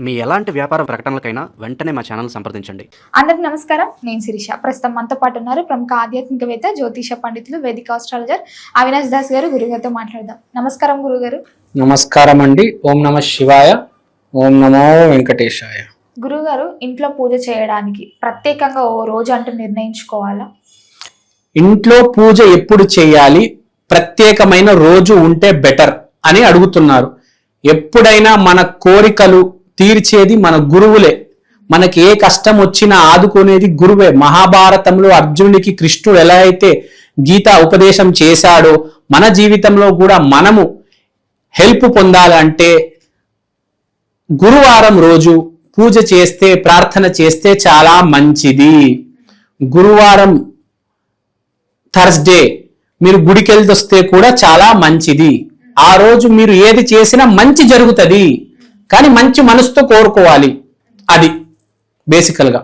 మీ ఎలాంటి వ్యాపార ప్రకటనలకైనా వెంటనే మా ఛానల్ సంప్రదించండి. అందరికి నమస్కారం, నేను శిరీష. ప్రస్తుతం మనతో పాటు ఉన్నారు ప్రముఖ ఆధ్యాత్మికవేత్త, జ్యోతిష పండితులు, వేదిక ఆస్ట్రాలజర్ అవినాష్ దాస్ గారు. గురుగారితో మాట్లాడదాం. నమస్కారం గురుగారు. నమస్కారం అండి. ఓం నమ శివాయ, ఓం నమో వెంకటేశాయ. గురుగారు, ఇంట్లో పూజ చేయడానికి ప్రత్యేకంగా ఓ రోజు అంటూ నిర్ణయించుకోవాలా? ఇంట్లో పూజ ఎప్పుడు చేయాలి, ప్రత్యేకమైన రోజు ఉంటే బెటర్ అని అడుగుతున్నారు. ఎప్పుడైనా మన కోరికలు తీర్చేది మన గురువులే. మనకి ఏ కష్టం వచ్చినా ఆదుకునేది గురువే. మహాభారతంలో అర్జునుడికి కృష్ణుడు ఎలా అయితే గీత ఉపదేశం చేశాడో, మన జీవితంలో కూడా మనము హెల్ప్ పొందాలంటే గురువారం రోజు పూజ చేస్తే, ప్రార్థన చేస్తే చాలా మంచిది. గురువారం థర్స్డే మీరు గుడికి వెళ్తొస్తే కూడా చాలా మంచిది. ఆ రోజు మీరు ఏది చేసినా మంచి జరుగుతుంది, కానీ మంచి మనసుతో కోరుకోవాలి. అది బేసికల్గా.